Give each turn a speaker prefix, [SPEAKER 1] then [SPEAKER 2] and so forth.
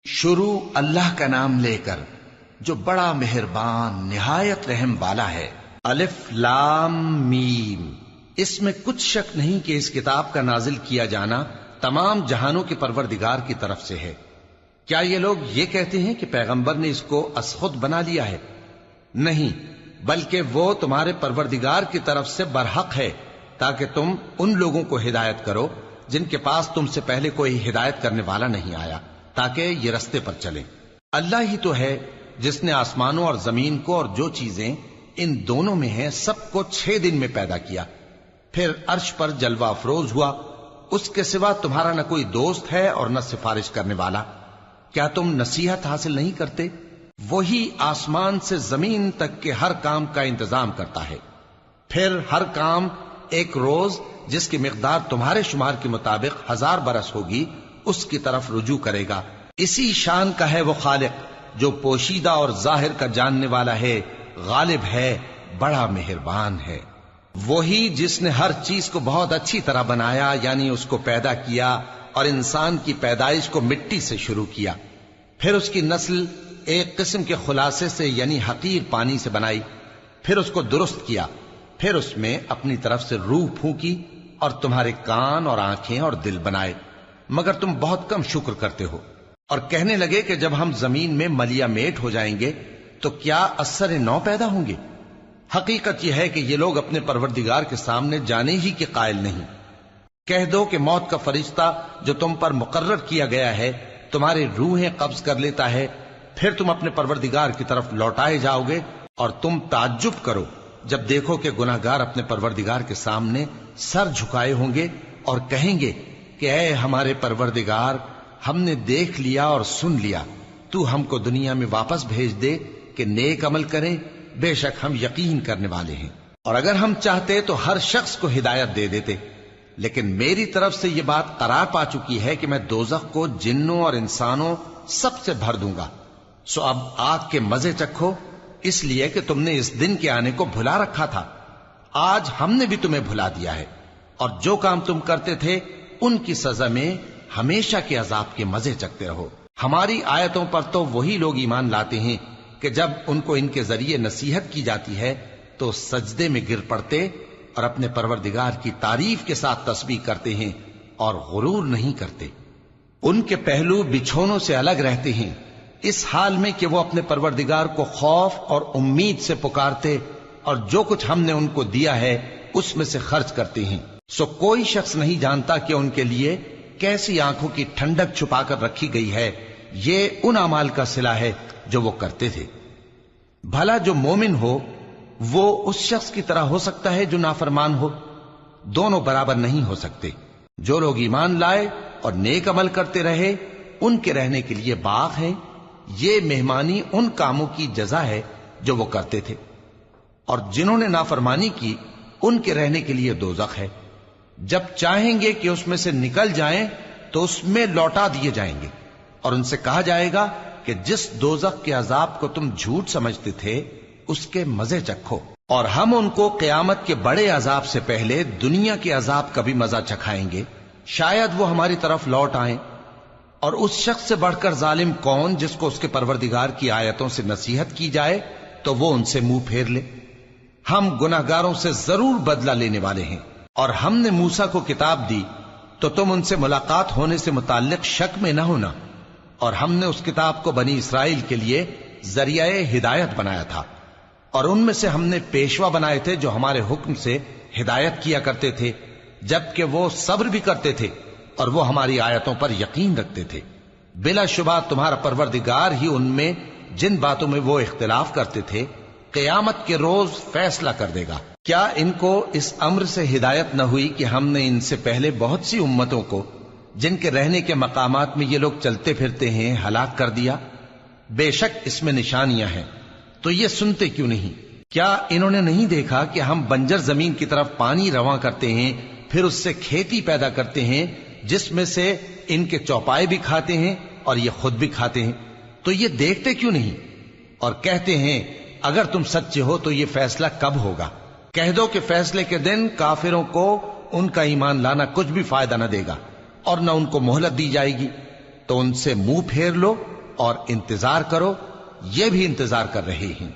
[SPEAKER 1] شروع اللہ کا نام لے کر جو بڑا مہربان نہایت رحم والا ہے۔ الف لام میم۔ اس میں کچھ شک نہیں کہ اس کتاب کا نازل کیا جانا تمام جہانوں کے پروردگار کی طرف سے ہے۔ کیا یہ لوگ یہ کہتے ہیں کہ پیغمبر نے اس کو از خود بنا لیا ہے؟ نہیں، بلکہ وہ تمہارے پروردگار کی طرف سے برحق ہے، تاکہ تم ان لوگوں کو ہدایت کرو جن کے پاس تم سے پہلے کوئی ہدایت کرنے والا نہیں آیا، تاکہ یہ رستے پر چلیں۔ اللہ ہی تو ہے جس نے آسمانوں اور زمین کو اور جو چیزیں ان دونوں میں ہیں سب کو 6 دن میں پیدا کیا، پھر عرش پر جلوہ افروز ہوا۔ اس کے سوا تمہارا نہ کوئی دوست ہے اور نہ سفارش کرنے والا۔ کیا تم نصیحت حاصل نہیں کرتے؟ وہی آسمان سے زمین تک کے ہر کام کا انتظام کرتا ہے، پھر ہر کام ایک روز جس کی مقدار تمہارے شمار کے مطابق 1000 برس ہوگی اس کی طرف رجوع کرے گا۔ اسی شان کا ہے وہ خالق جو پوشیدہ اور ظاہر کا جاننے والا ہے، غالب ہے، بڑا مہربان ہے۔ وہی جس نے ہر چیز کو بہت اچھی طرح بنایا، یعنی اس کو پیدا کیا اور انسان کی پیدائش کو مٹی سے شروع کیا، پھر اس کی نسل ایک قسم کے خلاصے سے یعنی حقیر پانی سے بنائی، پھر اس کو درست کیا، پھر اس میں اپنی طرف سے روح پھونکی اور تمہارے کان اور آنکھیں اور دل بنائے، مگر تم بہت کم شکر کرتے ہو۔ اور کہنے لگے کہ جب ہم زمین میں ملیا میٹ ہو جائیں گے تو کیا اثر نو پیدا ہوں گے؟ حقیقت یہ ہے کہ یہ لوگ اپنے پروردگار کے سامنے جانے ہی کے قائل نہیں۔ کہہ دو کہ موت کا فرشتہ جو تم پر مقرر کیا گیا ہے تمہاری روحیں قبض کر لیتا ہے، پھر تم اپنے پروردگار کی طرف لوٹائے جاؤ گے، اور تم تعجب کرو جب دیکھو کہ گناہگار اپنے پروردگار کے سامنے سر جھکائے ہوں گے اور کہیں گے کہ اے ہمارے پروردگار، ہم نے دیکھ لیا اور سن لیا، تو ہم کو دنیا میں واپس بھیج دے کہ نیک عمل کریں، بے شک ہم یقین کرنے والے ہیں۔ اور اگر ہم چاہتے تو ہر شخص کو ہدایت دے دیتے، لیکن میری طرف سے یہ بات قرار پا چکی ہے کہ میں دوزخ کو جنوں اور انسانوں سب سے بھر دوں گا، سو اب آگ کے مزے چکھو، اس لیے کہ تم نے اس دن کے آنے کو بھلا رکھا تھا۔ آج ہم نے بھی تمہیں بھلا دیا ہے، اور جو کام تم کرتے تھے ان کی سزا میں ہمیشہ کے عذاب کے مزے چکتے رہو۔ ہماری آیتوں پر تو وہی لوگ ایمان لاتے ہیں کہ جب ان کو ان کے ذریعے نصیحت کی جاتی ہے تو سجدے میں گر پڑتے اور اپنے پروردگار کی تعریف کے ساتھ تسبیح کرتے ہیں اور غرور نہیں کرتے۔ ان کے پہلو بچھونوں سے الگ رہتے ہیں، اس حال میں کہ وہ اپنے پروردگار کو خوف اور امید سے پکارتے اور جو کچھ ہم نے ان کو دیا ہے اس میں سے خرچ کرتے ہیں۔ سو کوئی شخص نہیں جانتا کہ ان کے لیے کیسی آنکھوں کی ٹھنڈک چھپا کر رکھی گئی ہے، یہ ان اعمال کا صلہ ہے جو وہ کرتے تھے۔ بھلا جو مومن ہو وہ اس شخص کی طرح ہو سکتا ہے جو نافرمان ہو؟ دونوں برابر نہیں ہو سکتے۔ جو لوگ ایمان لائے اور نیک عمل کرتے رہے ان کے رہنے کے لیے باغ ہیں، یہ مہمانی ان کاموں کی جزا ہے جو وہ کرتے تھے، اور جنہوں نے نافرمانی کی ان کے رہنے کے لیے دوزخ ہے، جب چاہیں گے کہ اس میں سے نکل جائیں تو اس میں لوٹا دیے جائیں گے، اور ان سے کہا جائے گا کہ جس دوزخ کے عذاب کو تم جھوٹ سمجھتے تھے اس کے مزے چکھو، اور ہم ان کو قیامت کے بڑے عذاب سے پہلے دنیا کے عذاب کا بھی مزہ چکھائیں گے، شاید وہ ہماری طرف لوٹ آئیں۔ اور اس شخص سے بڑھ کر ظالم کون جس کو اس کے پروردگار کی آیتوں سے نصیحت کی جائے تو وہ ان سے منہ پھیر لے۔ ہم گناہگاروں سے ضرور بدلہ لینے والے ہیں۔ اور ہم نے موسیٰ کو کتاب دی تو تم ان سے ملاقات ہونے سے متعلق شک میں نہ ہونا، اور ہم نے اس کتاب کو بنی اسرائیل کے لیے ذریعہ ہدایت بنایا تھا، اور ان میں سے ہم نے پیشوا بنائے تھے جو ہمارے حکم سے ہدایت کیا کرتے تھے، جبکہ وہ صبر بھی کرتے تھے اور وہ ہماری آیتوں پر یقین رکھتے تھے۔ بلا شبہ تمہارا پروردگار ہی ان میں جن باتوں میں وہ اختلاف کرتے تھے قیامت کے روز فیصلہ کر دے گا۔ کیا ان کو اس امر سے ہدایت نہ ہوئی کہ ہم نے ان سے پہلے بہت سی امتوں کو جن کے رہنے کے مقامات میں یہ لوگ چلتے پھرتے ہیں ہلاک کر دیا؟ بے شک اس میں نشانیاں ہیں، تو یہ سنتے کیوں نہیں؟ کیا انہوں نے نہیں دیکھا کہ ہم بنجر زمین کی طرف پانی رواں کرتے ہیں، پھر اس سے کھیتی پیدا کرتے ہیں جس میں سے ان کے چوپائے بھی کھاتے ہیں اور یہ خود بھی کھاتے ہیں، تو یہ دیکھتے کیوں نہیں؟ اور کہتے ہیں اگر تم سچے ہو تو یہ فیصلہ کب ہوگا؟ کہہ دو کہ فیصلے کے دن کافروں کو ان کا ایمان لانا کچھ بھی فائدہ نہ دے گا اور نہ ان کو مہلت دی جائے گی، تو ان سے منہ پھیر لو اور انتظار کرو، یہ بھی انتظار کر رہی ہیں۔